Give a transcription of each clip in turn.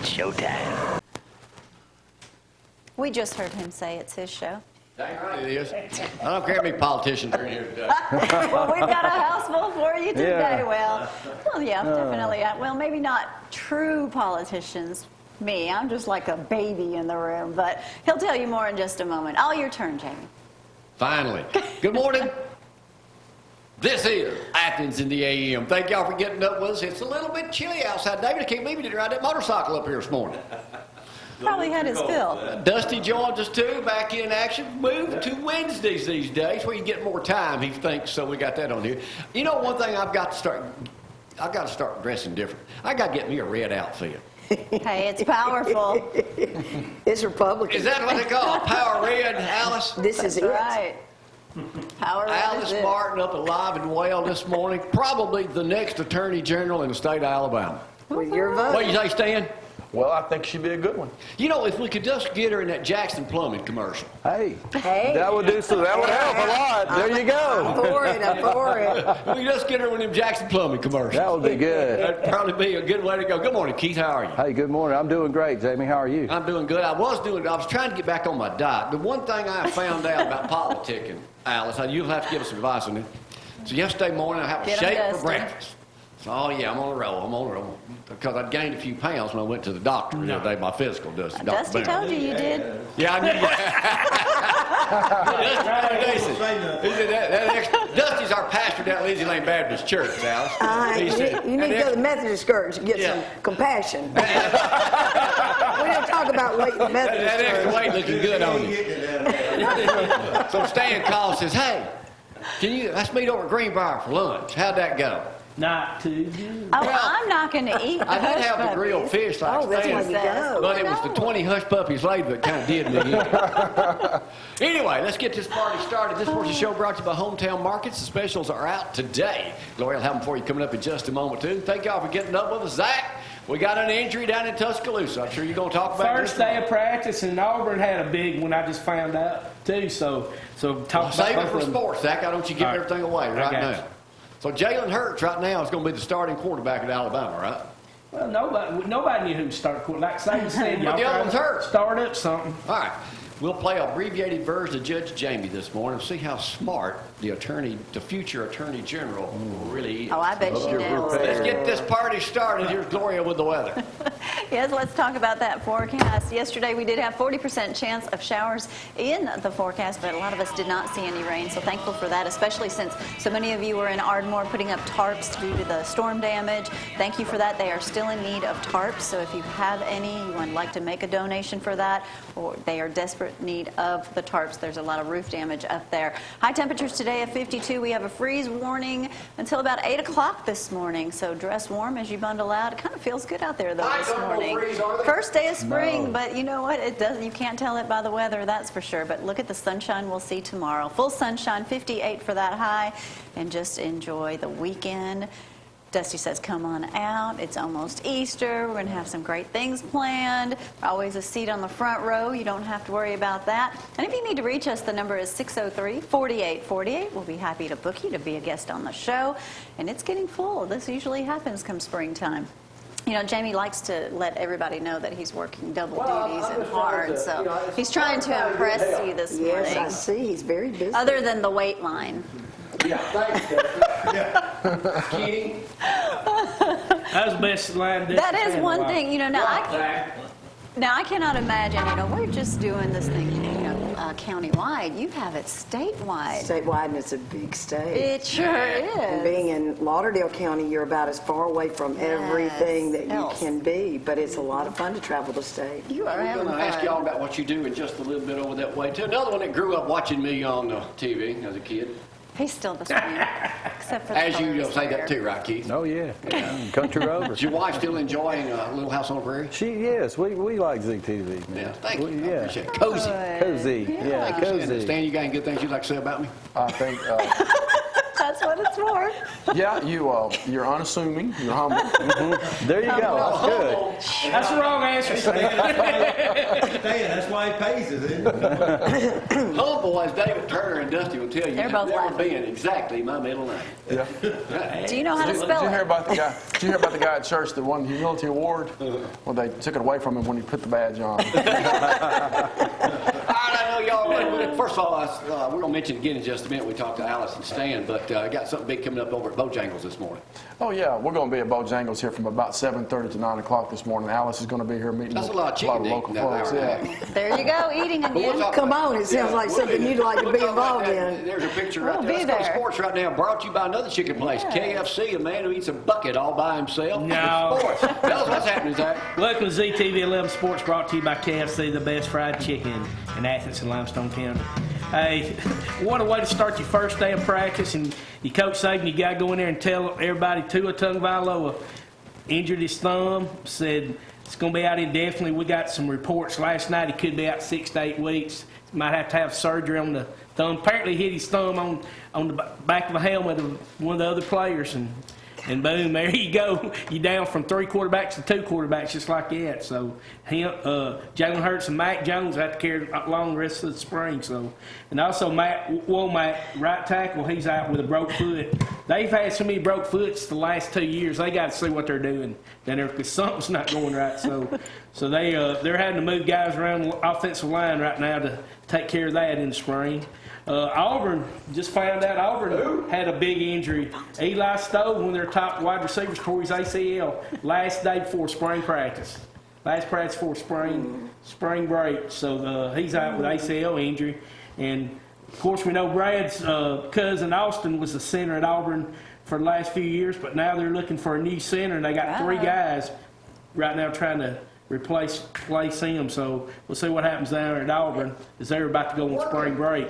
It's showtime. We just heard him say it's his show. Dang right it is. I don't care how many politicians are in here today. Well, we've got a house full for you today. Well, yeah, definitely. Well, maybe not true politicians. Me, I'm just like a baby in the room, but he'll tell you more in just a moment. All your turn, Jamie. Finally. Good morning. This is Athens in the AM. Thank y'all for getting up with us. It's a little bit chilly outside. David, I can't believe you didn't ride that motorcycle up here this morning. Probably had his fill. Dusty joins us too, back in action. Moved to Wednesdays these days where you get more time, he thinks, so we got that on here. You know, one thing I've got to start dressing different. I got to get me a red outfit. Hey, it's powerful. It's Republican. Is that what they call it? Power Red, Alice? This is it. Right. Power Red Alice is it. Martin up alive and well this morning. Probably the next Attorney General in the state of Alabama. With your vote. What do you say, Stan? Well, I think she'd be a good one. You know, if we could just get her in that Jackson Plumbing commercial. Hey, Hey. that would do so. That would help a lot. There you I'm go. for it. I'm for it. We just get her in them Jackson Plumbing commercials. That would be good. That'd probably be a good way to go. Good morning, Keith. How are you? Hey, good morning. I'm doing great, Jamie. How are you? I'm doing good. I was trying to get back on my diet. The one thing I found out about politicking, Alice, you'll have to give us some advice on it. So yesterday morning I have a Get 'em shake for dusty. breakfast. So, oh yeah, I'm on a roll. Because I'd gained a few pounds when I went to the doctor the other day, my physical, Dusty. Dusty Dr. Boone. told you you did. Yeah, I knew that. Dusty's our pastor down at Lizzie Lane Baptist Church, Alice. He said, You need to go to the Methodist church and get some compassion. We don't talk about weight in the Methodist that extra church. weight looking good on you. So Stan calls and says, hey, let's meet over at Greenbrier for lunch. How'd that go? Not too good. Oh, I'm not going to eat the I did hush have the puppies. grilled fish like Oh, that's why Stan. you go. But it was the 20 hush puppies later that kind of did me in. Anyway, let's get this party started. This portion of the show brought to you by Hometown Markets. The specials are out today. Gloria will have them for you coming up in just a moment, too. Thank y'all for getting up with us. Zack, we got an injury down in Tuscaloosa. I'm sure you're going to talk about First day of practice, and Auburn had a big one. I just found out too. So talk Save about it for both of them. sports, Zack. Why don't you give All right. everything away I right got now? you. So Jalen Hurts right now is going to be the starting quarterback at Alabama, right? Well, nobody knew who to start. Like Saban said, But the other one's hurt. Start up something. All right. We'll play an abbreviated version of Judge Jamie this morning and see how smart the future Attorney General really is. Oh, I bet she knows. Let's get this party started. Here's Gloria with the weather. Yes, let's talk about that forecast. Yesterday we did have 40% chance of showers in the forecast, but a lot of us did not see any rain, so thankful for that, especially since so many of you were in Ardmore putting up tarps due to the storm damage. Thank you for that. They are still in need of tarps, so if you have any, you would like to make a donation for that, or they are desperate need of the tarps. There's a lot of roof damage up there. High temperatures today of 52. We have a freeze warning until about 8 o'clock this morning, so dress warm as you bundle out. It kind of feels good out there, though, this morning. First day of spring, but you know what? It doesn't. You can't tell it by the weather, that's for sure. But look at the sunshine we'll see tomorrow. Full sunshine, 58 for that high, and just enjoy the weekend. Dusty says, come on out. It's almost Easter. We're going to have some great things planned. Always a seat on the front row. You don't have to worry about that. And if you need to reach us, the number is 603-4848. We'll be happy to book you to be a guest on the show. And it's getting full. This usually happens come springtime. You know, Jamie likes to let everybody know that he's working double duties and hard, so he's trying to impress you this morning. Yes, I see. He's very busy. Other than the weight line. Yeah, thanks, Dusty. Yeah. Kidding. That was the best line. That is one thing, you know, now I cannot imagine, you know, we're just doing this thing, you know, county-wide. You have it statewide. Statewide, and it's a big state. It sure And is. being in Lauderdale County, you're about as far away from everything that you Yes. can be. But it's a lot of fun to travel the state. You are I'm having going to ask fun. y'all about what you do in just a little bit over that way, too. Another one that grew up watching me on TV as a kid. He's still the same, except for the As you colors say that, there. too, right, Keith? Oh, yeah. Country Rover. Is your wife still enjoying Little House on the Prairie? Yes, we like ZTV, man. Yeah, thank you. I Yeah. appreciate it. Cozy. Cozy. Yeah, Thank you, Stan. cozy. Stan, you got any good things you'd like to say about me? I think That's what it us more. Yeah, you're unassuming, you're humble. There you go. That's good. That's the wrong answer, Stan. That's why he pays us, isn't it? Humble, as David Turner and Dusty will tell you, They're has both never laughing. been exactly my middle name. Yeah. Do you know how to Did spell you hear it? about the guy? Did you hear about the guy at church that won the humility award? Well, they took it away from him when he put the badge on. All right, I know y'all. First of all, we're going to mention again in just a minute. We talked to Alice and Stan, but I got something big coming up over at Bojangles this morning. Oh yeah, we're going to be at Bojangles here from about 7:30 to 9 o'clock this morning. Alice is going to be here meeting That's with a lot of chicken local eating, that folks. hour and a Yeah. half. There you go, eating But we'll again. talk Come about- on, it sounds like we'll something be- you'd like to we'll be talk about involved that. in. There's a picture right We'll there. be Let's go to there. sports right now. Brought to you by another chicken place, KFC, a man who eats a bucket all by himself. No. Sports. Tell us what's happening, Zach. Welcome to ZTV 11 Sports, brought to you by KFC, the best fried chicken in Athens and Limestone County. Hey, what a way to start your first day of practice, and your coach saying you got to go in there and tell everybody Tua Tagovailoa injured his thumb, said it's going to be out indefinitely. We got some reports last night he could be out 6 to 8 weeks. Might have to have surgery on the thumb. Apparently hit his thumb on the back of the helmet of one of the other players, and boom, there you go. You're down from 3 quarterbacks to 2 quarterbacks just like that. So Jalen Hurts and Mac Jones have to carry along the rest of the spring. So, and also Matt Womack, right tackle, he's out with a broke foot. They've had so many broke foots the last 2 years. They got to see what they're doing down there because something's not going right. So they're having to move guys around the offensive line right now to take care of that in the spring. Auburn, just found out Auburn had a big injury. Eli Stowe, one of their top wide receivers, tore his ACL last day before spring practice. Last practice before spring break. So he's out with ACL injury. And, of course, we know Brad's cousin Austin was the center at Auburn for the last few years, but now they're looking for a new center, and they got 3 guys right now trying to replace him. So we'll see what happens down at Auburn as they're about to go on spring break.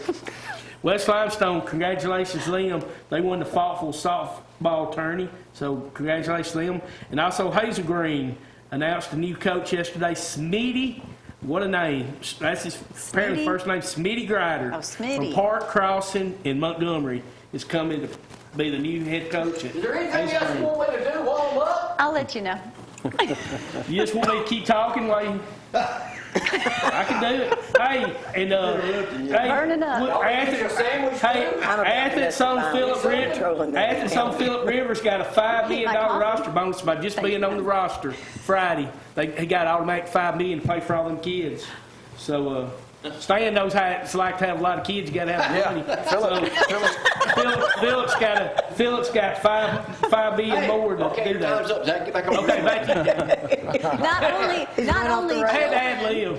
West Limestone, congratulations to them. They won the Faulkville softball tourney, so congratulations to them. And also Hazel Green announced a new coach yesterday, Smitty. What a name. That's his apparently first name, Smitty Grider. Oh, Smitty. From Park Crossing in Montgomery is coming to be the new head coach. Is there anything else you want me to do while I'm up? I'll let you know. You just want me to keep talking while you... I can do it. Hey, and Burning up. Athens on Phillip Rivers got a $5 million roster bonus by just being on the roster Friday. He got automatic $5 million to pay for all them kids. So Stan knows how it's like to have a lot of kids. You got to have money. Philip's got $5 million more to Okay, do time's that. up, Zach. Get back on. Okay, thank you. I had to ad lib.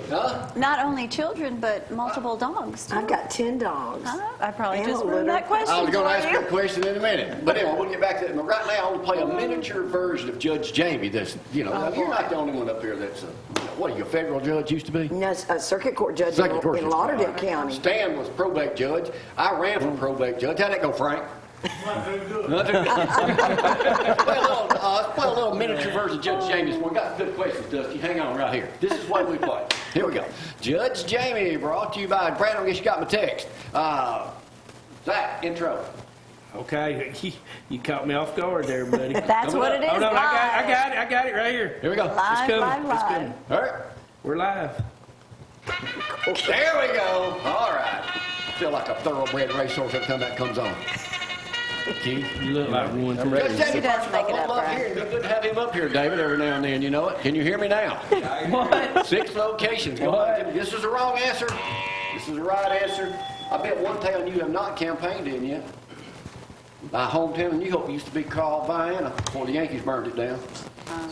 Not only children, but multiple dogs. Too. I've got 10 dogs. I probably And just a ruined litter. that question I was going to for ask you. you a question in a minute. But anyway, we'll get back to it. But right now, I want to play a miniature version of Judge Jamie. That's, you're not the only one up here that's, what are you, a federal judge used to be? No, a circuit court judge Circuit court in judge. Lauderdale County. Stan was probate judge. I ran for probate judge. How'd that go, Frank? Not too good. Let's play a little miniature version of Judge Jamie. We got some good questions, Dusty. Hang on right here. This is what we play. Here we go. Judge Jamie, brought to you by Brad. I guess you got my text. Zach, intro. Okay, you caught me off guard there, buddy. That's Coming what up. it is. Hold on, live. I got it right here. Here we go. Live, It's coming. live, It's live. coming. All right. We're live. There we go. All right. Feel like a thoroughbred racehorse every time that comes on. Keith, You look like one. Judge Too. Jamie, He does make it up, love Brad. here. It'd be good to have him up here, David, every now and then. You know it? Can you hear me now? What? 6 locations. Go What? ahead. This is the wrong answer. This is the right answer. I bet one town you have not campaigned in yet. My hometown in New Hope used to be called Vienna before the Yankees burned it down.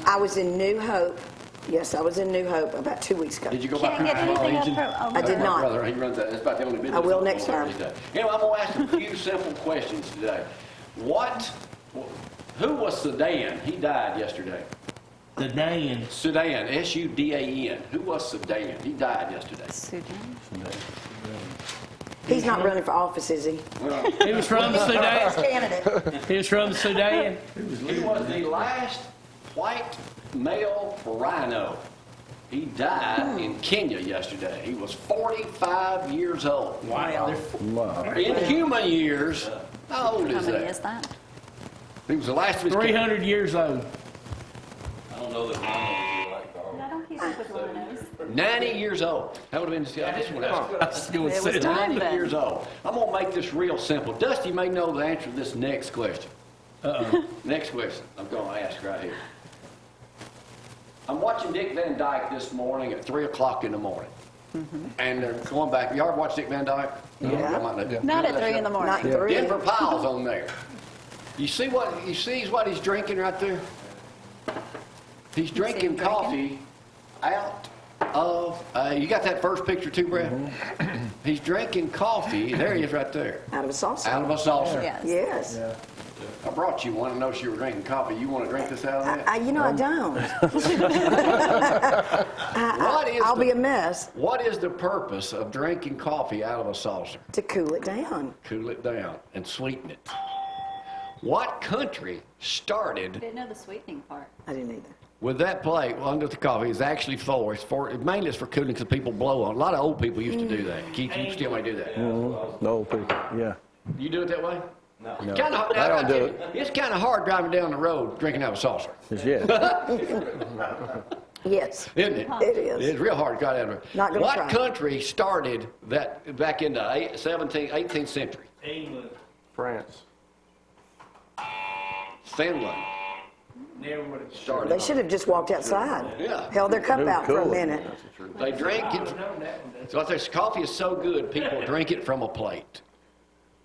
I was in New Hope. Yes, I was in New Hope about 2 weeks ago. Did you go by Can't get anything up Legion? for. Oh, I did My not. brother, he runs that. That's about the only business. I will next time. Anyway, I'm going to ask a few simple questions today. Who was Sudan? He died yesterday. The Dan. Sudan, S-U-D-A-N. Who was Sudan? He died yesterday. Sudan. He's not running for office, is he? Well, He was from the Sudan. Candidate. He was from the Sudan. he was the last white male rhino. He died in Kenya yesterday. He was 45 years old. Wow. Wow. In human years, how old How is many that? is that? He was the last of his 300 years old. I don't know that mine was like I don't keep up with rhinos. 90 years old. That would have been, I just want to ask. I was gonna It say was that. time 90 then. years old. I'm going to make this real simple. Dusty may know the answer to this next question. Next question I'm going to ask right here. I'm watching Dick Van Dyke this morning at 3 o'clock in the morning. And they're going back. You ever watch Dick Van Dyke? Yeah. Not at 3 in the morning. Not 3. Denver Powell's on there. You see what he's drinking right there? He's drinking coffee out of, you got that first picture too, Brad? He's drinking coffee, there he is right there, Out of a saucer. out of a saucer. Yes. Yes. I brought you one, I noticed you were drinking coffee. You want to drink this out of that? I don't. I'll be a mess What is the purpose of drinking coffee out of a saucer? to cool it down. Cool it down and sweeten it. What country started Didn't know the sweetening part. I didn't either. with that plate under the coffee? Is actually mainly it's for cooling because people blow on. A lot of old people used to do that. Keith, you still may do that. No, people. Yeah. You do it that way? No. I don't do it. It's kind of hard driving down the road drinking out of a saucer, Just yet. Yes. isn't it? It is. It's real hard to drive down the road. Not gonna What try. country started that back in the 18th century? England. France. Finland Never would have started. They should have just walked outside. Yeah. Held their cup out for a cool. minute. They drink it. So I think coffee is so good, people drink it from a plate.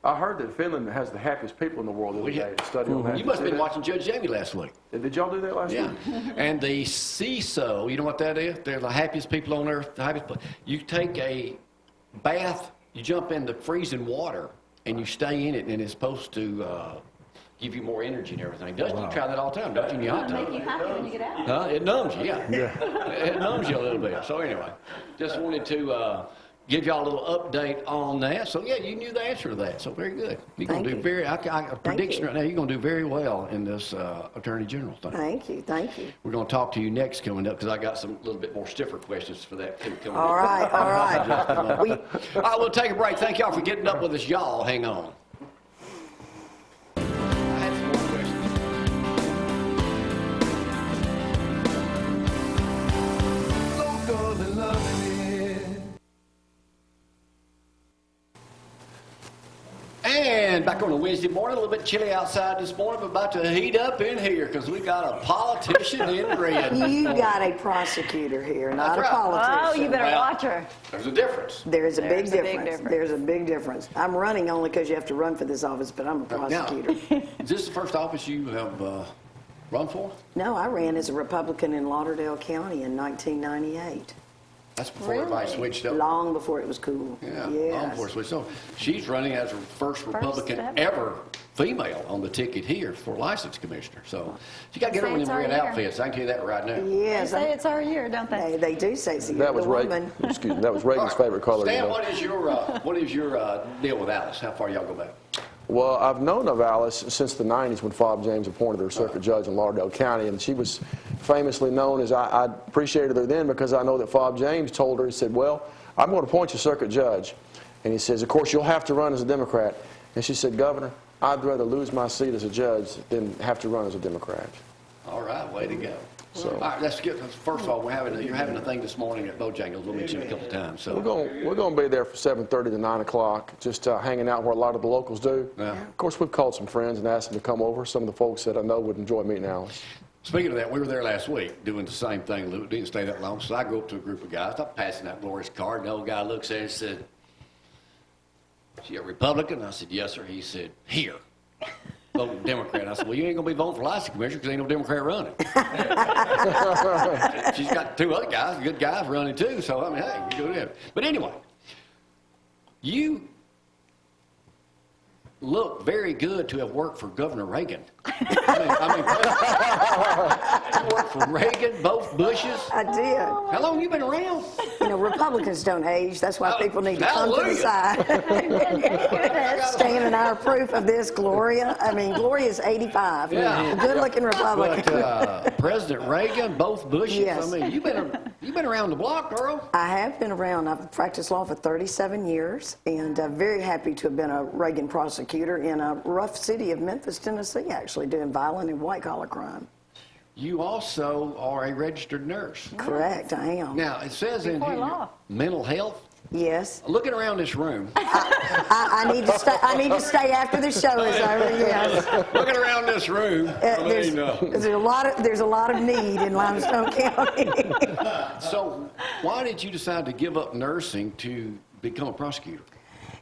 I heard that Finland has the happiest people in the world the other day. Study on that. You must have See been that? watching Judge Jamie last week. Did y'all do that last Yeah. week? And the CISO, you know what that is? They're the happiest people on earth. The happiest. You take a bath, you jump in the freezing water, and you stay in it, and it's supposed to give you more energy and everything. Doesn't you try that all the time, don't you? In your hot It'll tub. make you happy when you get out. Huh? It numbs you, yeah. It numbs you a little bit. So anyway, just wanted to give y'all a little update on that. So yeah, you knew the answer to that. So very good. You're going to do very. A prediction right now. You're going to do very well in this Attorney General thing. Thank you. Thank you. We're going to talk to you next coming up because I got some little bit more stiffer questions for that too coming All up. right. All right. We, All right, we'll take a break. Thank y'all for getting up with us. Y'all, hang on. I had some more questions. local and loving it. And back on a Wednesday morning, a little bit chilly outside this morning, but about to heat up in here because we got a politician in red. you got a prosecutor here, not That's a right. politician. Oh, you better Well, watch her. There's a difference. There's a big There's a big difference. difference. There's a big difference. I'm running only because you have to run for this office, but I'm a prosecutor. Is this the first office you have run for? No, I ran as a Republican in Lauderdale County in 1998, That's before everybody switched up. long before it was cool. Yeah, long Yes. before it switched. So she's running as her first Republican ever. ever female on the ticket here for license commissioner. So she got to get Say over it's them red our year. outfits. I can tell you that right now. They Yes, say it's our year, don't they? they do say so. That You're was the Reagan. woman. Excuse me. That was Reagan's favorite color. Stan, you know. what is your deal with Alice? How far y'all go back? Well, I've known of Alice since the 90s when Fob James appointed her circuit judge in Lauderdale County, and she was famously known as, I appreciated her then because I know that Fob James told her, he said, well, I'm going to appoint you circuit judge. And he says, of course, you'll have to run as a Democrat. And she said, Governor, I'd rather lose my seat as a judge than have to run as a Democrat. All right, way to go. So- All right, let's get, first of all, you're having a thing this morning at Bojangles. We'll meet you a couple of times. So. We're going to be there for 7:30 to 9 o'clock, just hanging out where a lot of the locals do. Yeah. Of course, we've called some friends and asked them to come over. Some of the folks that I know would enjoy meeting Alice. Speaking of that, we were there last week doing the same thing. We didn't stay that long, so I go up to a group of guys. I'm passing out Gloria's card, and the old guy looks at it and said, "She a Republican?" I said, "Yes, sir." He said, "Here." Voting Democrat. I said, "Well, you ain't gonna be voting for license commissioner because ain't no Democrat running." She's got two other guys, good guys, running too. So I mean, hey, you do that. But anyway, you look very good to have worked for Governor Reagan. You worked for Reagan, both Bushes. I did. How long you been around? You know, Republicans don't age. That's why people need to come to the Hallelujah. side. Stan and I are proof of this. Gloria, I mean, Gloria's 85. Yeah. A good-looking Republican. But President Reagan, both Bushes. Yes. I mean, you've been around the block, girl. I have been around. I've practiced law for 37 years, and very happy to have been a Reagan prosecutor in a rough city of Memphis, Tennessee, actually, doing violent and white-collar crime. You also are a registered nurse. Correct, I am. Now, it says in Before here, law. mental health. Yes. Looking around this room, I need to stay. I need to stay after the show is over. Yes. looking around this room, There's a lot of need in Limestone County. So, why did you decide to give up nursing to become a prosecutor?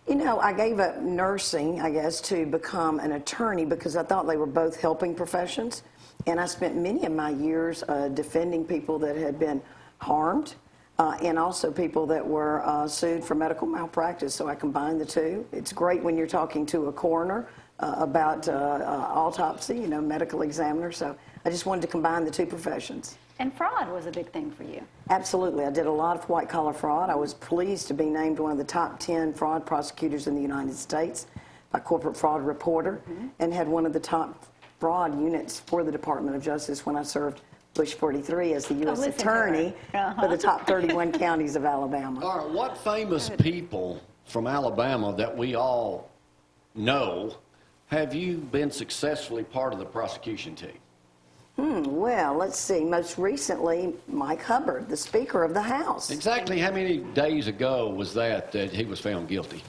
You know, I gave up nursing, I guess, to become an attorney because I thought they were both helping professions. And I spent many of my years defending people that had been harmed and also people that were sued for medical malpractice. So I combined the two. It's great when you're talking to a coroner about autopsy, you know, medical examiner. So I just wanted to combine the two professions. And fraud was a big thing for you. Absolutely. I did a lot of white-collar fraud. I was pleased to be named one of the top 10 fraud prosecutors in the United States by Corporate Fraud Reporter and had one of the top fraud units for the Department of Justice when I served Bush 43 as the U.S. listen to Attorney her. for the top 31 counties of Alabama. All right, what famous people from Alabama that we all know have you been successfully part of the prosecution team? Well, let's see. Most recently, Mike Hubbard, the Speaker of the House. Exactly how many days ago was that he was found guilty?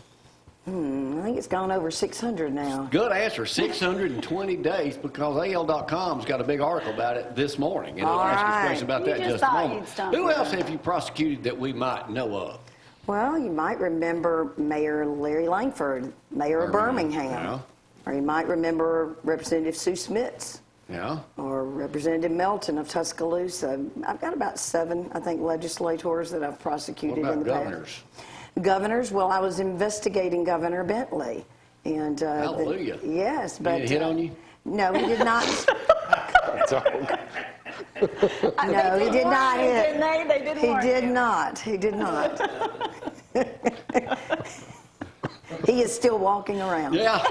I think it's gone over 600 now. Good answer, 620 days, because AL.com's got a big article about it this morning. And I'll ask you a question about You that in just just a thought moment. you'd stop Who with else that. have you prosecuted that we might know of? Well, you might remember Mayor Larry Langford, Mayor of Birmingham. Yeah. Or you might remember Representative Sue Smits. Yeah. Or Representative Melton of Tuscaloosa. I've got about 7, I think, legislators that I've What prosecuted about in the past. governors? Governors, well, I was investigating Governor Bentley. And, Hallelujah. yes, but... Did he hit on you? No, he did not. No, he did not hit. Didn't they? They did He warn did you. not. He did not. He is still walking around. Yeah.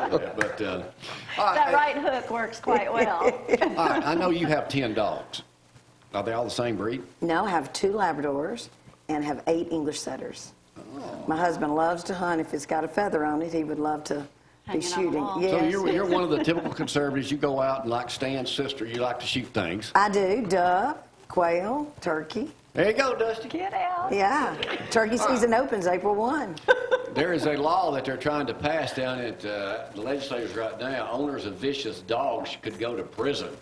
But, all That right, right hook works quite well. all right, I know you have 10 dogs. Are they all the same breed? Now I have 2 Labradors and have 8 English setters. My husband loves to hunt. If it's got a feather on it, he would love to be Hanging on the shooting. wall. Yes. So you're one of the typical conservatives. You go out and, like Stan's sister, you like to shoot things. I do. Dove, quail, turkey. There you go, Dusty. Get out. Yeah. Turkey season opens April 1. There is a law that they're trying to pass down at the legislators right now. Owners of vicious dogs could go to prison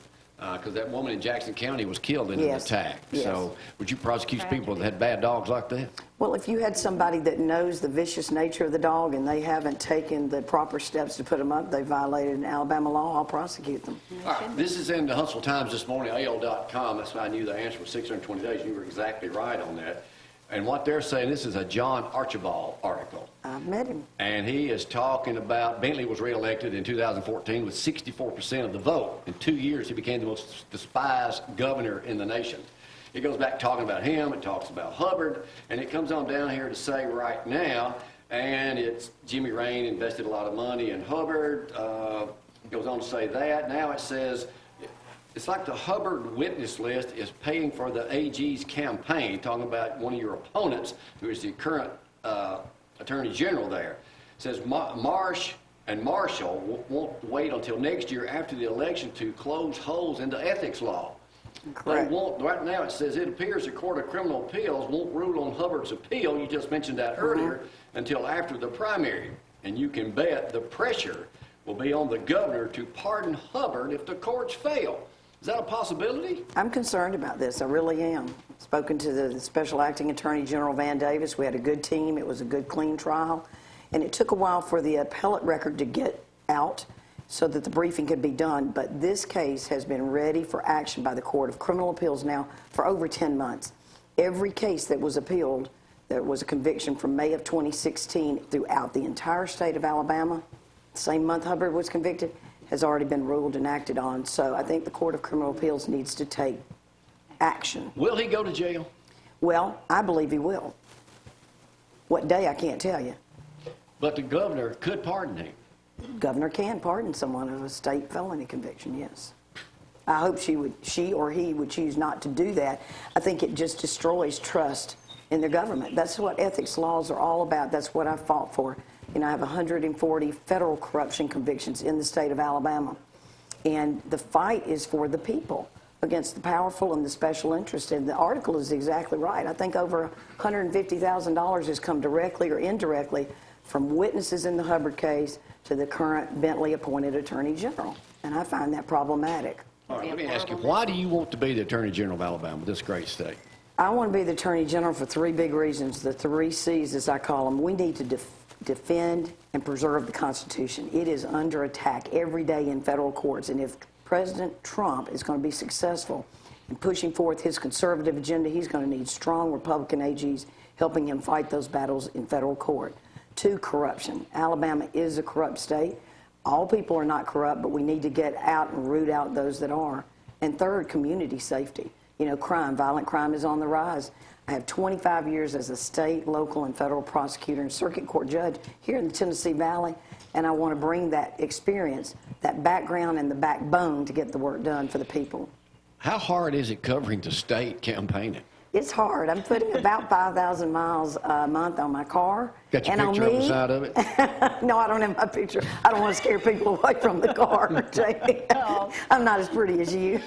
because that woman in Jackson County was killed in an Yes. attack. Yes. So would you prosecute people that had bad dogs like that? Well, if you had somebody that knows the vicious nature of the dog and they haven't taken the proper steps to put them up, they violated an Alabama law, I'll prosecute them. All right, this is in the Huntsville Times this morning, AL.com. That's why I knew the answer was 620 days. You were exactly right on that. And what they're saying, this is a John Archibald article. I've met him. And he is talking about, Bentley was reelected in 2014 with 64% of the vote. In 2 years, he became the most despised governor in the nation. It goes back talking about him, it talks about Hubbard, and it comes on down here to say right now, and it's Jimmy Raine invested a lot of money in Hubbard. It goes on to say that. Now it says, it's like the Hubbard witness list is paying for the AG's campaign, talking about one of your opponents, who is the current Attorney General there. It says Marsh and Marshall won't wait until next year after the election to close holes in the ethics law. Correct. They won't, right now it says it appears the Court of Criminal Appeals won't rule on Hubbard's appeal, you just mentioned that earlier, until after the primary. And you can bet the pressure will be on the governor to pardon Hubbard if the courts fail. Is that a possibility? I'm concerned about this. I really am. Spoken to the Special Acting Attorney General Van Davis. We had a good team. It was a good, clean trial. And it took a while for the appellate record to get out so that the briefing could be done. But this case has been ready for action by the Court of Criminal Appeals now for over 10 months. Every case that was appealed, there was a conviction from May of 2016 throughout the entire state of Alabama. The same month Hubbard was convicted, has already been ruled and acted on. So I think the Court of Criminal Appeals needs to take action. Will he go to jail? Well, I believe he will. What day, I can't tell you. But the governor could pardon him. Governor can pardon someone of a state felony conviction, yes. I hope she or he would choose not to do that. I think it just destroys trust in their government. That's what ethics laws are all about. That's what I fought for. You know, I have 140 federal corruption convictions in the state of Alabama. And the fight is for the people against the powerful and the special interest. And the article is exactly right. I think over $150,000 has come directly or indirectly from witnesses in the Hubbard case to the current Bentley-appointed Attorney General. And I find that problematic. All right, let me ask you, why do you want to be the Attorney General of Alabama, this great state? I want to be the Attorney General for three big reasons, the three C's as I call them. We need to defend and preserve the Constitution. It is under attack every day in federal courts, and if President Trump is going to be successful in pushing forth his conservative agenda, he's going to need strong Republican AGs helping him fight those battles in federal court. 2, corruption. Alabama is a corrupt state. All people are not corrupt, but we need to get out and root out those that are. And 3rd, community safety. You know, crime, violent crime is on the rise. I have 25 years as a state, local, and federal prosecutor and circuit court judge here in the Tennessee Valley, and I want to bring that experience, that background, and the backbone to get the work done for the people. How hard is it covering the state campaigning? It's hard. I'm putting about 5,000 miles a month on my car. Got your picture on the side of it? No, I don't have my picture. I don't want to scare people away from the car, Jamie. Oh. I'm not as pretty as you.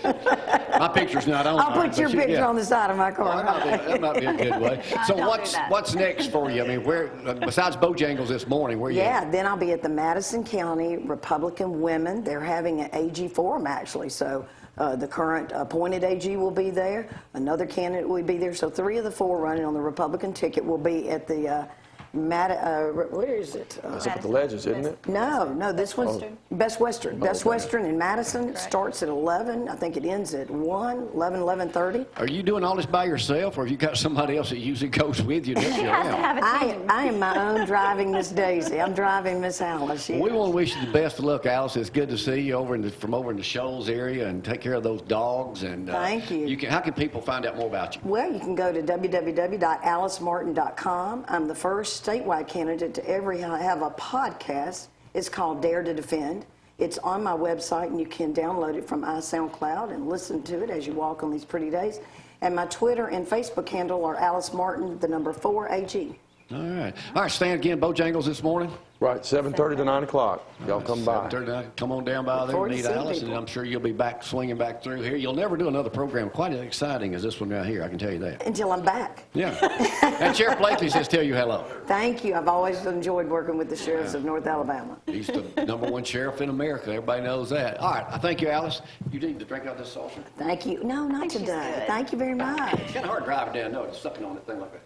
My picture's not on I'll there, put your but picture on the side of my car. That might be a good way. So Don't do that. what's next for you? I mean, where besides Bojangles this morning, where you Yeah, at? then I'll be at the Madison County Republican Women. They're having an AG forum, actually. So the current appointed AG will be there. Another candidate will be there. So 3 of the 4 running on the Republican ticket will be at the where is it? That's up at the Ledges, isn't it? No, this one's Best Western. Best okay. Western in Madison starts at 11. I think it ends at 11:30. Are you doing all this by yourself, or have you got somebody else that usually goes with you? You have to have a team. I am my own driving Miss Daisy. I'm driving Miss Alice. Yes. We want to wish you the best of luck, Alice. It's good to see you from over in the Shoals area, and take care of those dogs. And Thank you. How can people find out more about you? Well, you can go to www.alicemartin.com. I'm the first statewide candidate to ever have a podcast. It's called Dare to Defend. It's on my website, and you can download it from iSoundCloud and listen to it as you walk on these pretty days. And my Twitter and Facebook handle are Alice Martin, the number 4 AG. All right. Stan, again, Bojangles this morning. Right, 7:30 to 9 o'clock. Y'all come by. 7:30, come on down by there, forward to meet seeing Alice, people. and I'm sure you'll be back, swinging back through here. You'll never do another program quite as exciting as this one right here, I can tell you that. Until I'm back. Yeah. And Sheriff Blakely says tell you hello. Thank you. I've always enjoyed working with the sheriffs of North Alabama. He's the #1 sheriff in America. Everybody knows that. All right. I thank you, Alice. You need to drink out this saucer. Thank you. No, not think she's today. good. Thank you very much. It's kind of hard driving down. No, it's sucking on that thing like that.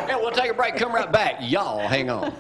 Yeah, we'll take a break. Come right back. Y'all hang on.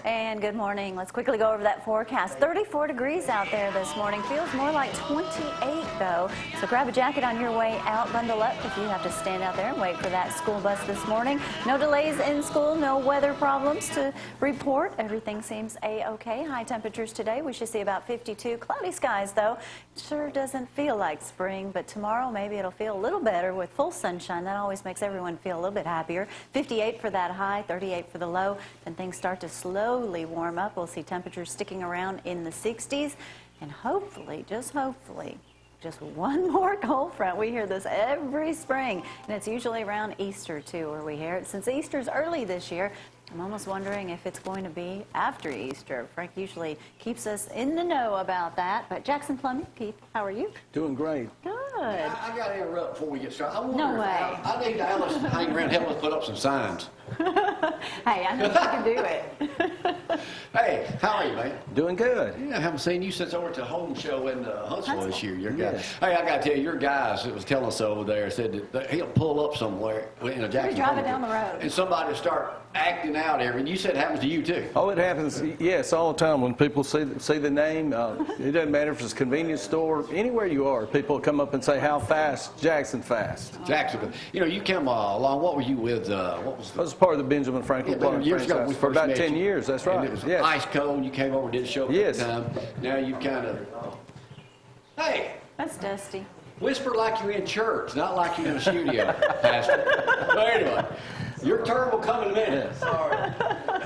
And good morning. Let's quickly go over that forecast. 34 degrees out there this morning. Feels more like 28 though. So grab a jacket on your way out. Bundle up if you have to stand out there and wait for that school bus this morning. No delays in school. No weather problems to report. Everything seems a-okay. High temperatures today. We should see about 52. Cloudy skies though. Sure doesn't feel like spring, but tomorrow maybe it'll feel a little better with full sunshine. That always makes everyone feel a little bit happier. 58 for that high, 38 for the low. Then things start to slowly warm up. We'll see temperatures sticking around in the 60s, and hopefully, just one more cold front. We hear this every spring, and it's usually around Easter too where we hear it. Since Easter's early this year, I'm almost wondering if it's going to be after Easter. Frank usually keeps us in the know about that. But Jackson Plumbing, Keith, how are you? Doing great. Good. I got to interrupt before we get started. I wonder No if way. I need Alice to hang around and help us put up some signs. Hey, I know you can do it. Hey, how are you, man? Doing good. Yeah, I haven't seen you since over at the home show in Huntsville this year. Your guys. Yes. Hey, I got to tell you, your guys that was telling us over there said that he'll pull up somewhere in a Jackson. driving down the road. And somebody will start acting out every. And you said it happens to you too. Oh, it happens, yes, all the time when people see the name. It doesn't matter if it's a convenience store, anywhere you are, people come up and say, how fast? Jackson fast. Jackson, you know, you came along. What were you with? What was I was part of the Benjamin Franklin Plumbing years ago franchise we for first about met 10 you. years. That's And right. it was Yes. ice cold. You came over, did a show Yes. at the time. Now you kind of, hey, That's Dusty. whisper like you're in church, not like you're in a studio, Pastor. But anyway, your turn will come in a minute. Yes. Sorry.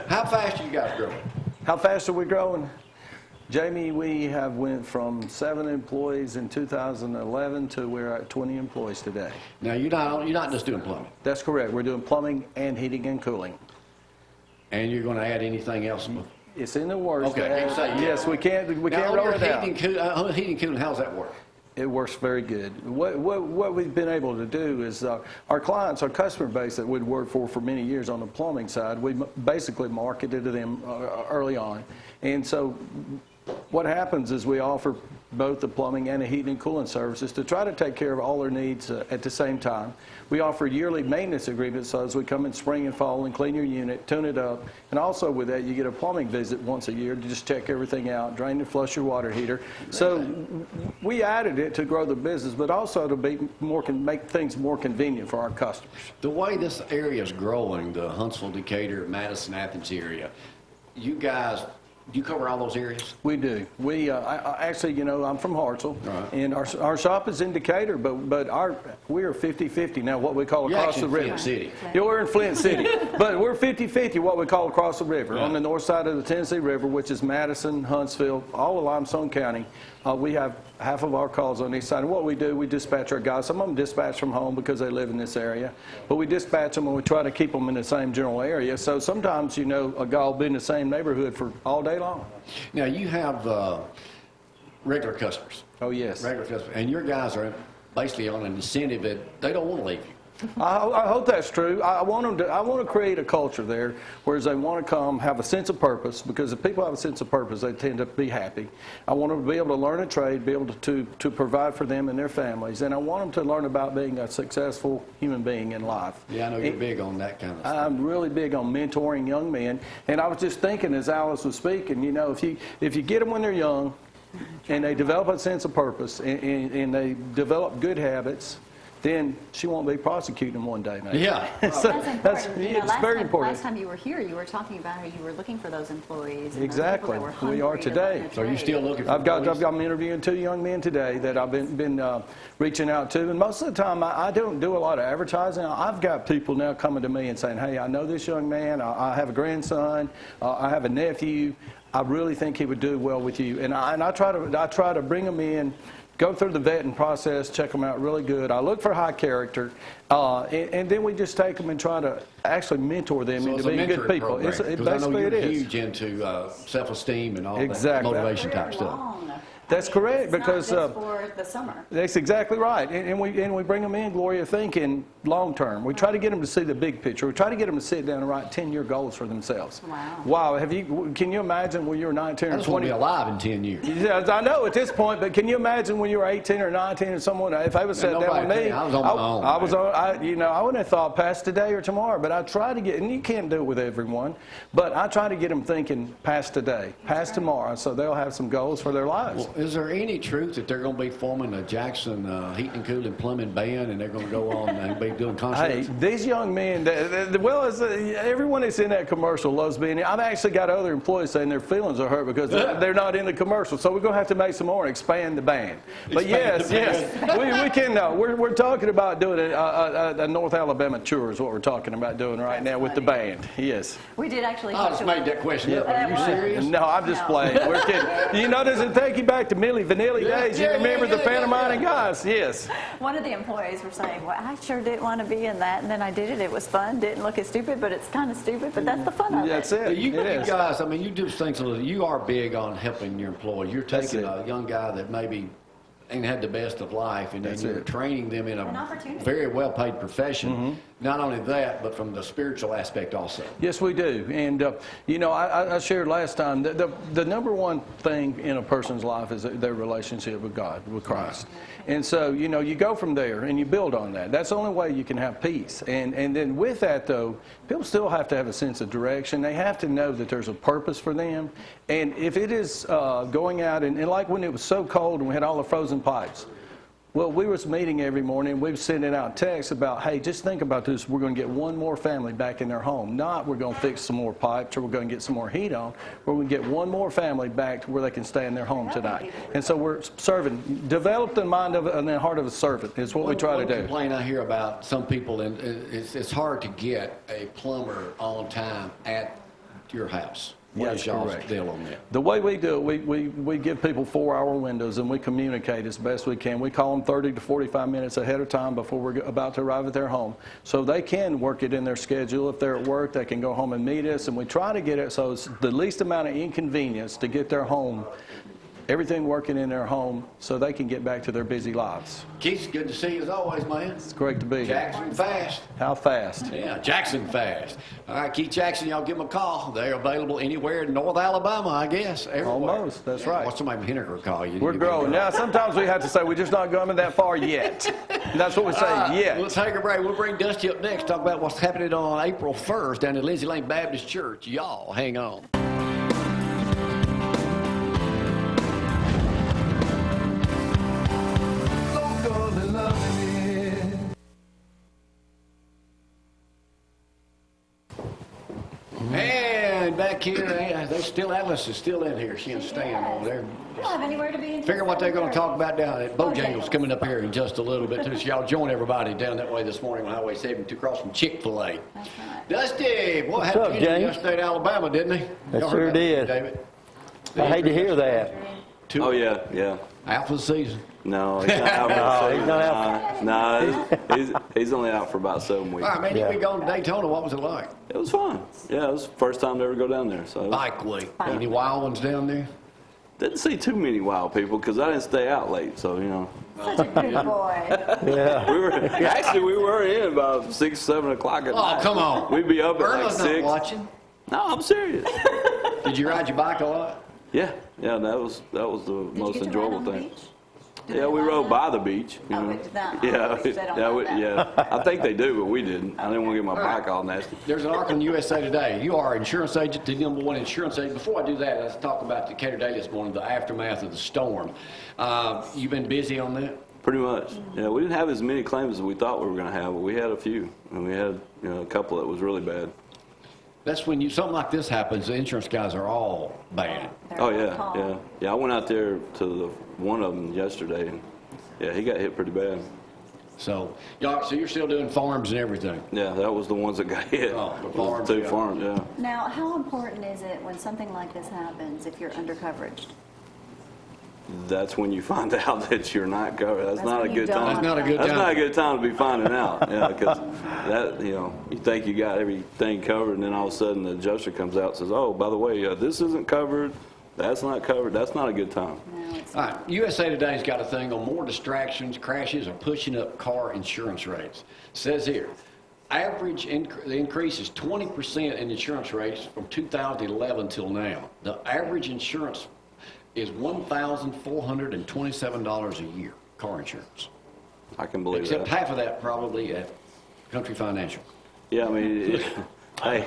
How fast you guys growing? How fast are we growing? Jamie, we have went from 7 employees in 2011 to we're at 20 employees today. Now you're not just doing plumbing, That's correct. We're doing plumbing and heating and cooling. and you're going to add anything else? It's in the works. Okay, to can't add- say yet. yes, we can't Now, roll your it out. heating and cooling, how's that work? It works very good. What we've been able to do is our clients, our customer base that we'd worked for many years on the plumbing side, we basically marketed to them early on. And so what happens is we offer both the plumbing and the heating and cooling services to try to take care of all their needs at the same time. We offer yearly maintenance agreements, so as we come in spring and fall and clean your unit, tune it up, and also with that you get a plumbing visit once a year to just check everything out, drain and flush your water heater. So we added it to grow the business, but also to be make things more convenient for our customers. The way this area is growing, the Huntsville, Decatur, Madison, Athens area, you guys, do you cover all those areas? We do. We actually, you know, I'm from Hartselle, Right. and our shop is in Decatur, but we are 50-50 now. What we call You're across actually the in river. Flint City. Yeah, we're in Flint City, but we're 50-50. What we call across the river Right. on the north side of the Tennessee River, which is Madison, Huntsville, all of Limestone County. We have half of our calls on each side. And what we do, we dispatch our guys. Some of them dispatch from home because they live in this area, but we dispatch them and we try to keep them in the same general area. So sometimes, you know, a guy will be in the same neighborhood for all day long. Now you have regular customers. Oh yes. Regular customers, and your guys are basically on an incentive that they don't want to leave you. I hope that's true. I want to create a culture there where they want to come, have a sense of purpose, because if people have a sense of purpose, they tend to be happy. I want them to be able to learn a trade, be able to provide for them and their families, and I want them to learn about being a successful human being in life. Yeah, I know you're big on that kind of stuff. I'm really big on mentoring young men, and I was just thinking as Alice was speaking, you know, if you get them when they're young, and they develop a sense of purpose, and they develop good habits, then she won't be prosecuting them one day, maybe. Yeah. So That's important. You know, it's very important. Last time you were here, you were talking about how you were looking for those employees. And Exactly. Those people that were We are hungry to today. learn a So you're trade. still looking for I'm interviewing 2 young men today that I've been reaching out to, and most of the time I don't do a lot of advertising. I've got people now coming to me and saying, "Hey, I know this young man. I have a grandson. I have a nephew. I really think he would do well with you." And I try to bring them in, go through the vetting process, check them out really good. I look for high character, and then we just take them and try to actually mentor them So into it's a being good mentoring people. program, 'cause I know Basically, you're it is. huge into self-esteem and all Exactly. that motivation type stuff. Long. That's correct, It's not because just for the summer. that's exactly right. And we bring them in, Gloria, thinking long term. We try to get them to see the big picture. We try to get them to sit down and write 10-year goals for themselves. Wow. Wow. Can you imagine when you were 19 I or just want to 20? be alive in 10 years. Yeah, I know at this point, but can you imagine when you were 18 or 19 and someone, if they would sit down nobody with me, can. I was on my own, I was man. on, I wouldn't have thought past today or tomorrow, but I try to get, and you can't do it with everyone, but I try to get them thinking past today, past tomorrow, so they'll have some goals for their lives. Well, is there any truth that they're going to be forming a Jackson heating and cooling plumbing band, and they're going to go on and be doing Hey, concerts? these young men, everyone that's in that commercial loves being in. I've actually got other employees saying their feelings are hurt because they're not in the commercial. So we're going to have to make some more and expand the band. But yes, we can. We're talking about doing a North Alabama tour is what we're talking about doing right now with the band. Yes. We did actually I talk just to made that question up. Are you serious? No, I'm just playing. We're kidding. You know, does it take you back to Milli Vanilli days? You remember the Panamanian guys? Yes. One of the employees were saying, well, I sure didn't want to be in that, and then I did it. It was fun. Didn't look as stupid, but it's kind of stupid, but that's the fun of it. That's it. You It is. guys, I mean, you do things. You are big on helping your employees. You're taking That's a young guy that maybe and had the best of life, and then you're training them in An a opportunity. very well-paid profession. Not only that, but from the spiritual aspect also. Yes, we do. And, you know, I shared last time that the number one thing in a person's life is their relationship with God, with Christ. And so, you know, you go from there and you build on that. That's the only way you can have peace. And then with that, though, people still have to have a sense of direction. They have to know that there's a purpose for them. And if it is going out, and like when it was so cold and we had all the frozen pipes, well, we was meeting every morning. We were sending out texts about, hey, just think about this. We're going to get one more family back in their home. Not we're going to fix some more pipes or we're going to get some more heat on. We're going to get one more family back to where they can stay in their home tonight. And so we're serving. Develop the mind of and the heart of a servant is what we try to do. One complaint I hear about some people, and it's hard to get a plumber on time at your house. What is y'all's deal on that? The way we do it, we give people 4-hour windows and we communicate as best we can. We call them 30 to 45 minutes ahead of time before we're about to arrive at their home. So they can work it in their schedule. If they're at work, they can go home and meet us. And we try to get it so it's the least amount of inconvenience to get their home, everything working in their home so they can get back to their busy lives. Keith, good to see you as always, man. It's great to be here. Jackson Fast. How fast? Yeah, Jackson Fast. All right, Keith Jackson, y'all give them a call. They're available anywhere in North Alabama, I guess. Everywhere. Almost, that's right. What's somebody from Henniker call you? We're growing. Now, sometimes we have to say we're just not going that far yet. And that's what we say, yet. We'll take a break. We'll bring Dusty up next, talk about what's happening on April 1st down at Lindsay Lane Baptist Church. Y'all, hang on. And back here, they still, Alice is still in here. She can stand over there. We don't have anywhere to be. Figure what they're going to talk about down at Bojangles coming up here in just a little bit. So y'all join everybody down that way this morning on Highway 72 across from Chick-fil-A. That's right. Dusty, boy, had up, a James? yesterday in Alabama, didn't he? It Y'all sure heard about did. that, David? I hate to hear that. Oh, yeah. Out for the season. No, he's not out for the No, he's season. not out. No, he's only out for about 7 weeks. All right, man, Yeah. you going to Daytona. What was it like? It was fun. Yeah, it was the first time to ever go down there. So it was- Bike week. Any wild ones down there? didn't see too many wild people because I didn't stay out late. So, you know. Such a good boy. Yeah. We were in about 6, 7 o'clock at night. Oh, come on. We'd be up at like Irma's not 6. watching. No, I'm serious. Did you ride your bike a lot? Yeah, that was the Did you most get to ride enjoyable on the thing. beach? Yeah, we rode by the beach. You Oh, know. it's not. Yeah, They don't like that. yeah. I think they do, but we didn't. I didn't want to get my bike all nasty. There's an article in USA Today. You are an insurance agent, the #1 insurance agent. Before I do that, let's talk about the Decatur Daily this morning, the aftermath of the storm. You've been busy on that? Pretty much. Yeah, we didn't have as many claims as we thought we were going to have, but we had a few, and we had a couple that was really bad. That's when something like this happens, the insurance guys are all bad. They're Oh on yeah, call. yeah, yeah. I went out there to one of them yesterday, and yeah, he got hit pretty bad. So you're still doing farms and everything. Yeah, that was the ones that got hit. Oh, the Was farms, the 2 yeah. farms, yeah. Now, how important is it when something like this happens if you're undercoveraged? That's when you find out that you're not covered. That's not a when you good don't time. That's not a good That's time. not a good time to be finding out. Yeah, because that you think you got everything covered, and then all of a sudden the adjuster comes out and says, "Oh, by the way, this isn't covered. That's not covered." That's not a good time. No, it's All right, USA Today's got a thing on more distractions, crashes, are pushing up car insurance rates. Says here, the increase is 20% in insurance rates from 2011 till now. The average insurance is $1,427 a year, car insurance. I can believe Except that. half of that probably at Country Financial. Yeah, I mean, hey,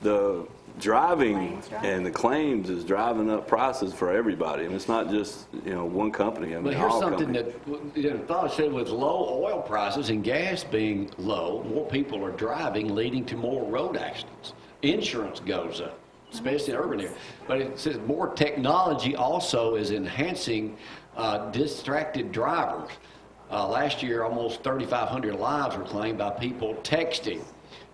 the driving and the claims is driving up prices for everybody, and it's not just one company. I mean, But here's all something companies. that thought said with low oil prices and gas being low, more people are driving, leading to more road accidents. Insurance goes up, especially in urban areas. But it says more technology also is enhancing distracted drivers. Last year, almost 3,500 lives were claimed by people texting.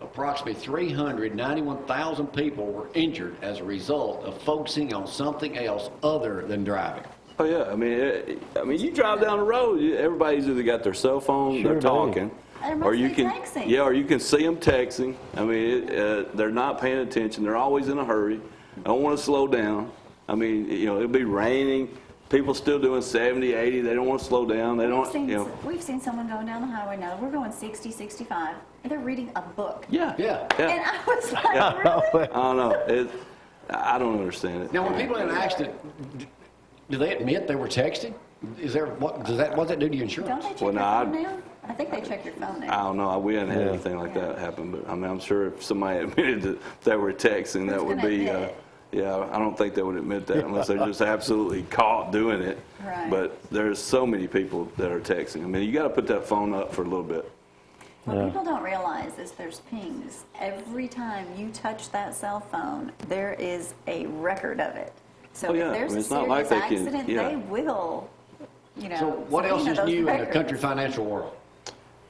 Approximately 391,000 people were injured as a result of focusing on something else other than driving. Oh yeah, I mean, you drive down the road. Everybody's either got their cell phone, Sure they're do. talking, They're or you mostly can, texting. or you can see them texting. I mean, they're not paying attention. They're always in a hurry. Don't want to slow down. I mean, it'll be raining, people still doing 70, 80. They don't want to slow down. They don't, you know. We've seen someone going down the highway now. We're going 60, 65, and they're reading a book. Yeah. Yeah. Yeah. And I was like, really? I don't know. I don't understand it. Now, when people in an accident, do they admit they were texting? Is there what does that do to your insurance? Don't they check Well, your no, phone now? I think they check your phone I now. don't know. We hadn't had anything like that happen, but I mean, I'm sure if somebody admitted that they were texting, that Who's would gonna be. admit it? Yeah, I don't think they would admit that unless they're just absolutely caught doing it. Right. But there's so many people that are texting. I mean, you got to put that phone up for a little bit. What people don't realize is there's pings. Every time you touch that cell phone, there is a record of it. So Oh, yeah. if there's I mean, a it's not serious like they can- accident, yeah. they will, you know. So what else subpoena is those new in the records. country financial world?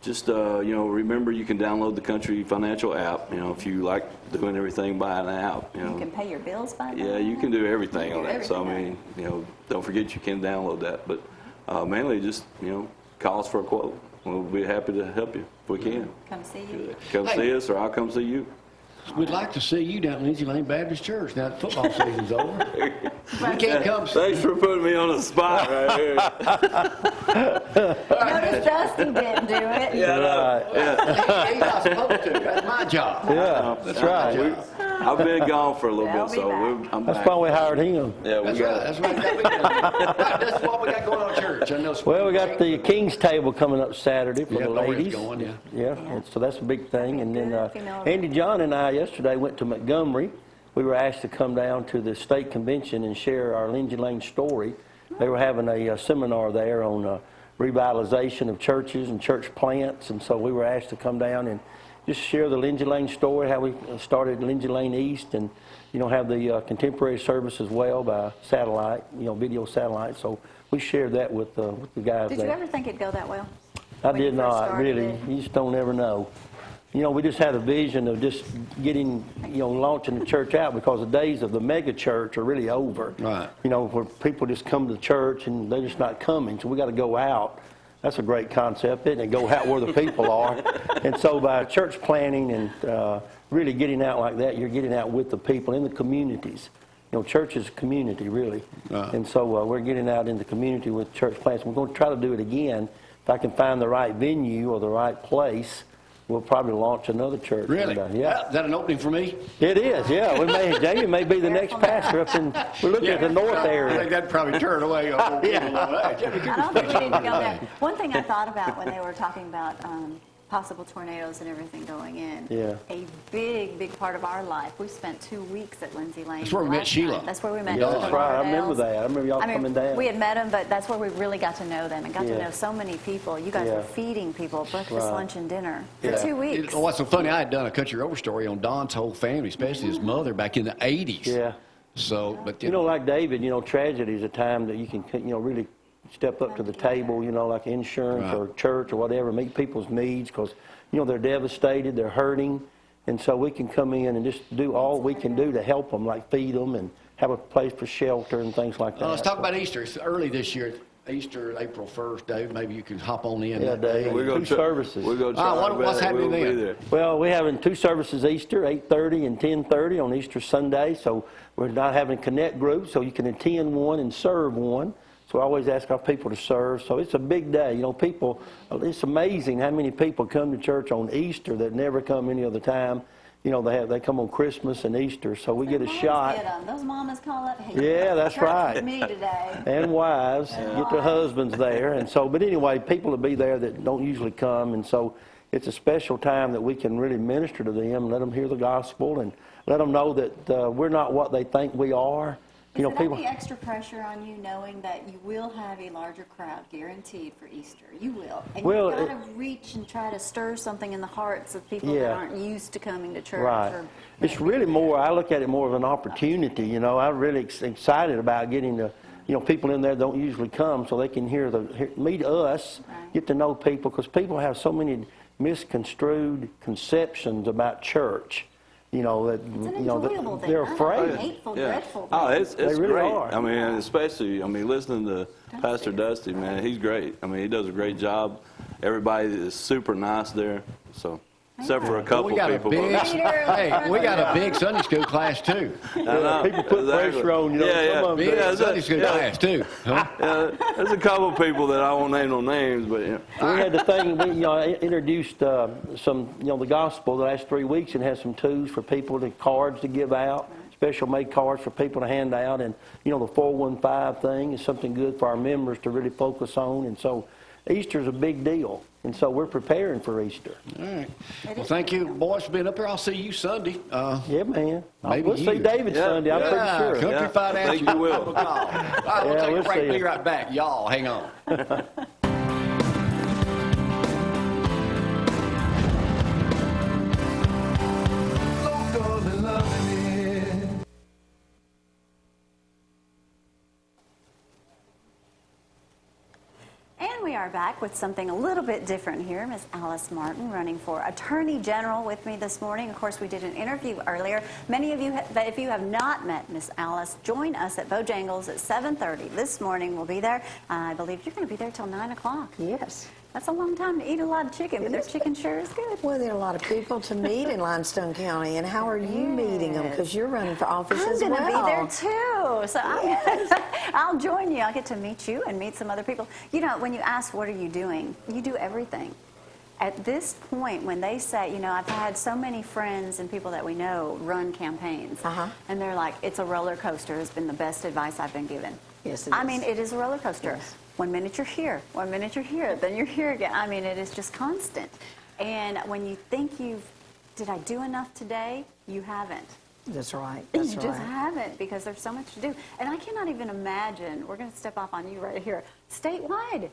Just, remember you can download the Country Financial app, if you like doing everything by an app, You can pay your bills by that. Yeah, you can do everything on do that. So, I everything. mean, don't forget you can download that. But mainly just, call us for a quote. We'll be happy to help you if we can. Come see you. Come see us or I'll come see you. We'd like to see you down at Lindsay Lane Baptist Church now that football season's over. We can't come see Thanks for putting me on the spot right here. Notice Dusty didn't do it. He's not supposed to. That's my job. Yeah, that's right. I've been gone for a little They'll bit, be so back. I'm That's back. why we hired him. Yeah, we That's got right. it. That's right. That's what we got going on at church. I know. Well, we got the King's Table coming up Saturday for Yeah, the Lori's ladies. going, yeah. Yeah, and so that's a big thing. And then Good female Andy John and I yesterday went to Montgomery. We were asked to come down to the state convention and share our Lindsay Lane story. They were having a seminar there on revitalization of churches and church plants, and so we were asked to come down and just share the Lindsay Lane story, how we started Lindsay Lane East, and have the contemporary service as well by satellite, video satellite. So we shared that with the guys Did there. you ever think it'd go that well? I when you did first not, started really. it? You just don't ever know. We just had a vision of just getting, launching the church out because the days of the mega church are really over. Right. Where people just come to the church and they're just not coming. So we got to go out. That's a great concept, isn't it? Go out where the people are. And so by church planning and really getting out like that, you're getting out with the people in the communities. Church is a community, really. Right. And so we're getting out in the community with church plants. We're going to try to do it again. If I can find the right venue or the right place, we'll probably launch another church. Really? someday. Yeah. Is that an opening for me? It is, yeah. Jamie may be the next pastor up in, we're looking at the north I think area. that'd probably turn away. I don't think we need to go there. One thing I thought about when they were talking about possible tornadoes and everything going in, Yeah. a big part of our life, we spent 2 weeks at Lindsay Lane. That's where we met last Sheila. time. That's where we met Yeah, Sheila That's right. I remember Lauderdale's. that. I remember y'all coming down. We had met them, but that's where we really got to know them and got to Yeah. know so many people. You guys Yeah. were feeding people breakfast, Right. lunch, and dinner for Yeah. 2 weeks. What's so funny, I had done a country over story on Don's whole family, especially his mother back in the 80s. Yeah. So, but Like David, tragedy is a time that you can, really step up to the table, like insurance Right. or church or whatever, meet people's needs because, they're devastated, they're hurting. And so we can come in and just do all we can do to help them, like feed them and have a place for shelter and things like that. let's talk about Easter. It's early this year. Easter, April 1st, Dave. Maybe you can hop on in. Yeah, that day. Dave. We're gonna Two try- services. We're going to try. What's happening We'll then? be there. Well, we're having 2 services Easter, 8:30 and 10:30 on Easter Sunday. So we're not having connect groups, so you can attend one and serve one. So I always ask our people to serve. So it's a big day. People, it's amazing how many people come to church on Easter that never come any other time. They come on Christmas and Easter, so we get a Mamas shot. get 'em. Those mamas call up, hey, Yeah, that's church right. with me today. And wives, get their husbands there. And so, but anyway, people will be there that don't usually come. And so it's a special time that we can really minister to them, let them hear the gospel and let them know that we're not what they think we are. Is it any extra pressure on you knowing that you will have a larger crowd guaranteed for Easter? You will. And Well, you've got to reach and try to stir something in the hearts of people that Yeah. aren't used to coming to church. Right. Or It's really more, I look at it more of an opportunity. I'm really excited about getting the, people in there that don't usually come so they can meet us, Right. get to know people, because people have so many misconstrued conceptions about church. It's an enjoyable thing. they're I know, afraid. hateful, Yeah. dreadful. Oh, it's really great. are. I mean, especially, listening to Pastor Dusty, man, he's great. He does a great job. Everybody is super nice there. So, except for a couple We got a people. big, hey, we got a big Sunday school class too. People put pressure on, you know, some of them Big do. Sunday school class too. Huh? There's a couple people that I won't name no names, but We had the thing, I introduced some, the gospel the last 3 weeks and had some tools for people, cards to give out, special made cards for people to hand out. And, the 415 thing is something good for our members to really focus on. And so Easter's a big deal. And so we're preparing for Easter. All right. Well, thank you, boys, for being up here. I'll see you Sunday. Yeah, man. Maybe We'll see you. David Sunday, I'm pretty sure. Country Fight I think Action. you will. All right, we'll Yeah, take a we'll break. see Be you. right back. Y'all, hang on. And we are back with something a little bit different here. Ms. Alice Martin running for Attorney General with me this morning. Of course, we did an interview earlier. Many of you, if you have not met Ms. Alice, join us at Bojangles at 7:30 this morning. We'll be there. I believe you're going to be there till 9 o'clock. Yes. That's a long time to eat a lot of chicken, but their chicken sure is good. Well, there are a lot of people to meet in Limestone County, and how are you meeting them? Because you're running for office I'm as going well. to be there too. So I'll join you. I'll get to meet you and meet some other people. When you ask, what are you doing? You do everything. At this point, when they say, I've had so many friends and people that we know run campaigns, and they're like, it's a roller coaster has been the best advice I've been given. Yes, it I is. mean, it is a roller coaster. Yes. 1 minute you're here, 1 minute you're here, then you're here again. I mean, it is just constant. And when you think did I do enough today? You haven't. That's right. You That's just right. haven't, because there's so much to do. And I cannot even imagine, we're going to step off on you right here, statewide.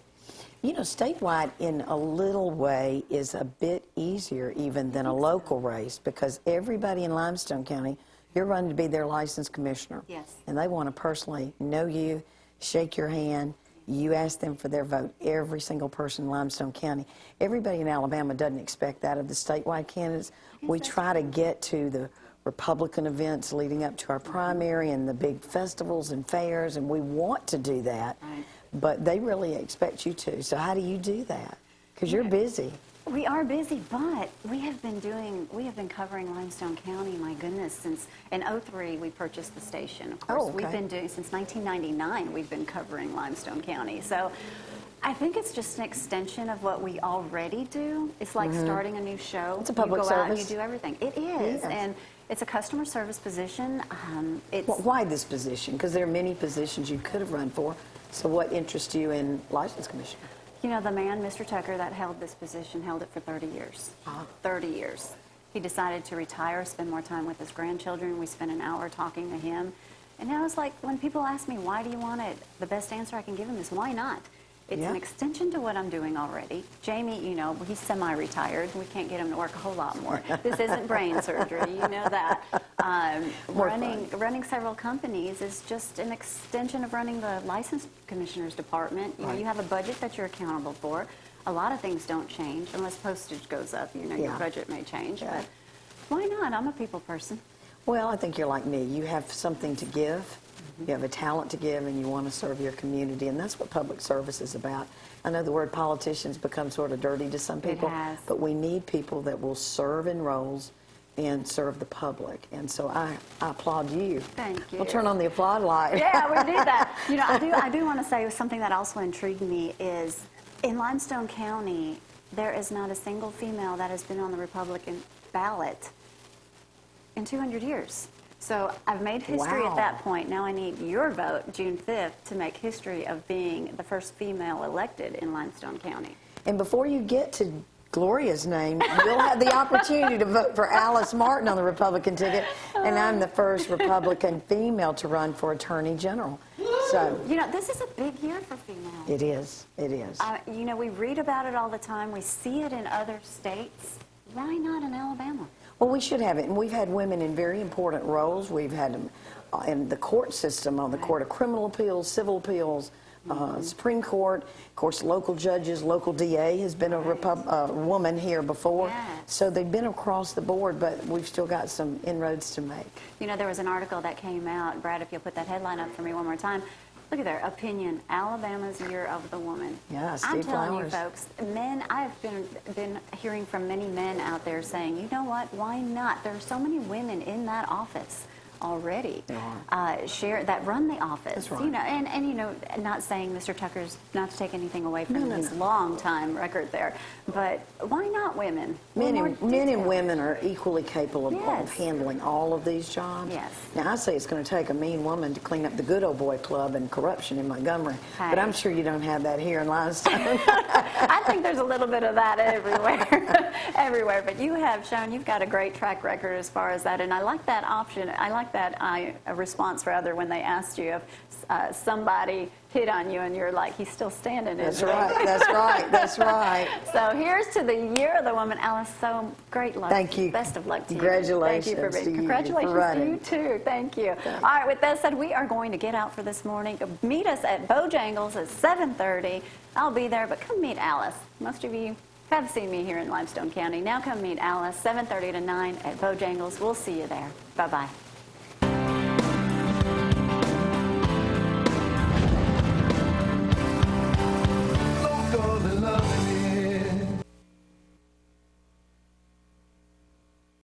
Statewide in a little way is a bit easier even than a local race, because everybody in Limestone County, you're running to be their licensed commissioner. Yes. And they want to personally know you, shake your hand. You ask them for their vote, every single person in Limestone County. Everybody in Alabama doesn't expect that of the statewide candidates. We try to get to the Republican events leading up to our primary and the big festivals and fairs, and we want to do that, but they really expect you to. So how do you do that? Because you're busy. We are busy, but we have been covering Limestone County, my goodness, since in '03 we purchased the station. Of course, we've been doing, since 1999, we've been covering Limestone County. So I think it's just an extension of what we already do. It's like starting a new show. It's a public You go out and you service. do everything. It is. Yes. And it's a customer service position. Why this position? Because there are many positions you could have run for. So what interests you in license commissioner? The man, Mr. Tucker, that held this position, held it for 30 years. 30 years. He decided to retire, spend more time with his grandchildren. We spent an hour talking to him. And I was like, when people ask me, why do you want it? The best answer I can give them is, why not? It's an extension to what I'm doing already. Jamie, he's semi-retired. We can't get him to work a whole lot more. This isn't brain surgery, you know that. Running several companies is just an extension of running the license commissioner's department. You have a budget that you're accountable for. A lot of things don't change unless postage goes up. Your budget may change, but why not? I'm a people person. Well, I think you're like me. You have something to give. You have a talent to give, and you want to serve your community, and that's what public service is about. I know the word politicians become sort of dirty to some people, but we need people that will serve in roles and serve the public, and so I applaud you. Thank you. We'll turn on the applaud light. Yeah, we do that. I do want to say something that also intrigued me is in Limestone County, there is not a single female that has been on the Republican ballot in 200 years. So I've made history at that point. Now I need your vote, June 5th, to make history of being the first female elected in Limestone County. And before you get to Gloria's name, you'll have the opportunity to vote for Alice Martin on the Republican ticket, and I'm the first Republican female to run for Attorney General. So this is a big year for females. it is. It is. We read about it all the time. We see it in other states. Why not in Alabama? Well, we should have it, and we've had women in very important roles. We've had them in the court system, on the Court of Criminal Appeals, Civil Appeals, Supreme Court. Of course, local judges, local DA has been a woman here before. So they've been across the board, but we've still got some inroads to make. There was an article that came out, Brad, if you'll put that headline up for me one more time. Look at their opinion. Alabama's Year of the Woman. Yeah, I'm Steve telling Flowers. you, folks, men. I've been hearing from many men out there saying, you know what? Why not? There are so many women in that office already. Share that run the office. That's right. You know, and you know, not saying Mr. Tucker's not to take anything away from his long time record there, but why not women? Men More and detail. women are equally capable of Yes. handling all of these jobs. Yes. Now, I say it's going to take a mean woman to clean up the good old boy club and corruption in Montgomery, Hey. but I'm sure you don't have that here in Limestone. I think there's a little bit of that everywhere, everywhere. But you have shown you've got a great track record as far as that, and I like that option. I like that response rather when they asked you if somebody hit on you and you're like, he's still standing. That's isn't he? right. That's right. That's right. So here's to the Year of the Woman, Alice. So great luck. Thank you. Best of luck to you. Congratulations Thank you for to being. you Congratulations for to running. you too. Thank you. All right. With that said, we are going to get out for this morning. Meet us at Bojangles at 7:30. I'll be there, but come meet Alice. Most of you have seen me here in Limestone County. Now come meet Alice, 7:30 to 9 at Bojangles. We'll see you there. Bye-bye.